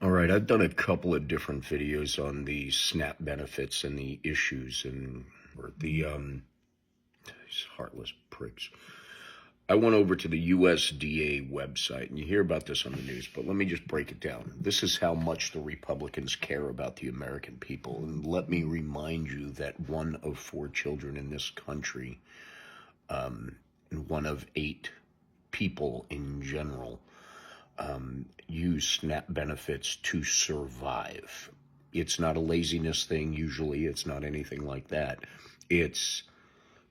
All right, I've done a couple of different videos on the SNAP benefits and the issues or these heartless pricks. I went over to the USDA website, and you hear about this on the news, but let me just break it down. This is how much the Republicans care about the American people. And let me remind you that 1 of 4 children in this country, and 1 of 8 people in general, use SNAP benefits to survive. It's not a laziness thing, usually. It's not anything like that. It's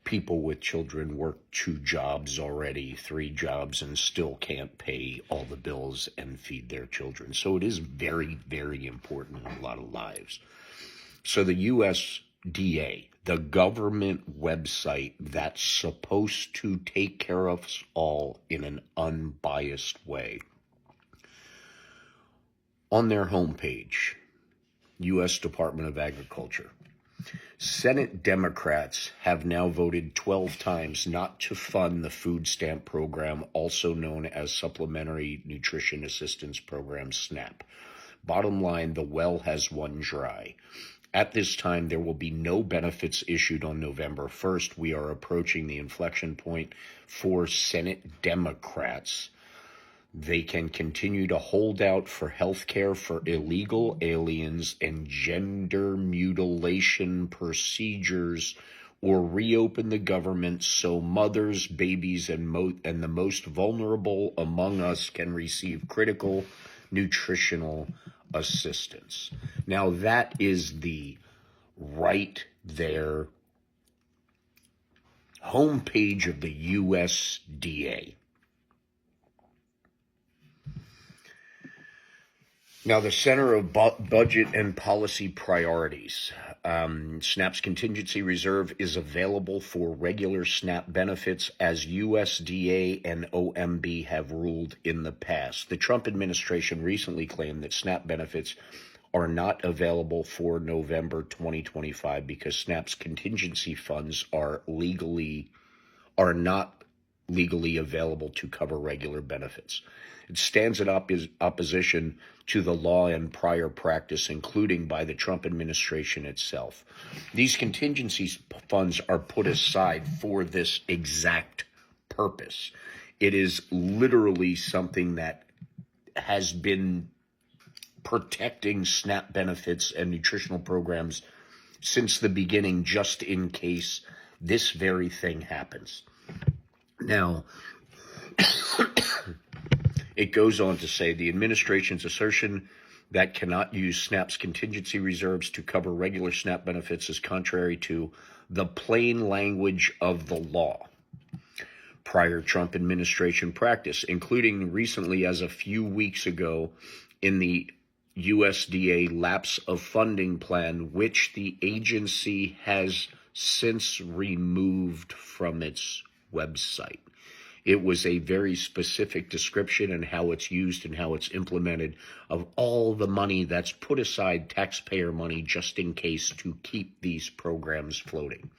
people with children work 2 jobs already, 3 jobs, and still can't pay all the bills and feed their children. So it is very, very important in a lot of lives. So the USDA, the government website that's supposed to take care of us all in an unbiased way, on their homepage, U.S. Department of Agriculture, Senate Democrats have now voted 12 times not to fund the food stamp program, also known as Supplementary Nutrition Assistance Program, SNAP. Bottom line, the well has run dry. At this time, there will be no benefits issued on November 1st. We are approaching the inflection point for Senate Democrats. They can continue to hold out for health care for illegal aliens and gender mutilation procedures, or reopen the government so mothers, babies, and the most vulnerable among us can receive critical nutritional assistance. Now, that is the right there homepage of the USDA. Now, the Center of Budget and Policy Priorities. SNAP's contingency reserve is available for regular SNAP benefits, as USDA and OMB have ruled in the past. The Trump administration recently claimed that SNAP benefits are not available for November 2025 because SNAP's contingency funds are not legally available to cover regular benefits. It stands in opposition to the law and prior practice, including by the Trump administration itself. These contingency funds are put aside for this exact purpose. It is literally something that has been protecting SNAP benefits and nutritional programs since the beginning, just in case this very thing happens. Now, it goes on to say the administration's assertion that cannot use SNAP's contingency reserves to cover regular SNAP benefits is contrary to the plain language of the law. Prior Trump administration practice, including recently as a few weeks ago in the USDA lapse of funding plan, which the agency has since removed from its website. It was a very specific description and how it's used and how it's implemented of all the money that's put aside, taxpayer money, just in case, to keep these programs floating.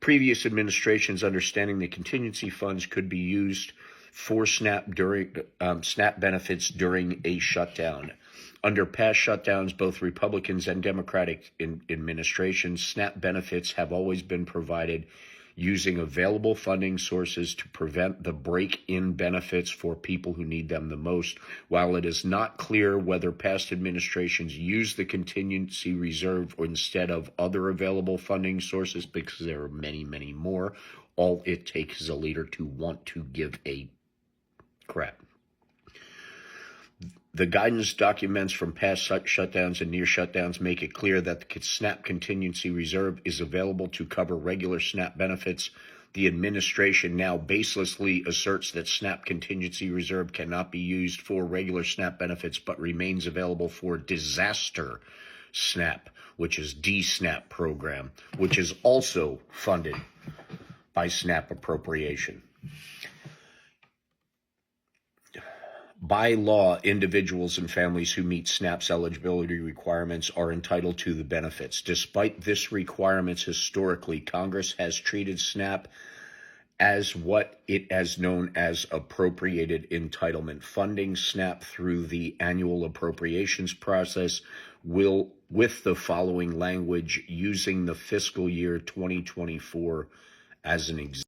Previous administrations understanding the contingency funds could be used for SNAP benefits during a shutdown. Under past shutdowns, both Republicans and Democratic administrations, SNAP benefits have always been provided using available funding sources to prevent the break in benefits for people who need them the most. While it is not clear whether past administrations used the contingency reserve or instead of other available funding sources, because there are many, many more, all it takes is a leader to want to give a crap. The guidance documents from past shutdowns and near shutdowns make it clear that the SNAP contingency reserve is available to cover regular SNAP benefits. The administration now baselessly asserts that SNAP contingency reserve cannot be used for regular SNAP benefits, but remains available for disaster SNAP, which is DSNAP program, which is also funded by SNAP appropriation. By law, individuals and families who meet SNAP's eligibility requirements are entitled to the benefits. Despite this requirements historically, Congress has treated SNAP as what it has known as appropriated entitlement funding. SNAP, through the annual appropriations process, will, with the following language, using the fiscal year 2024 as an example.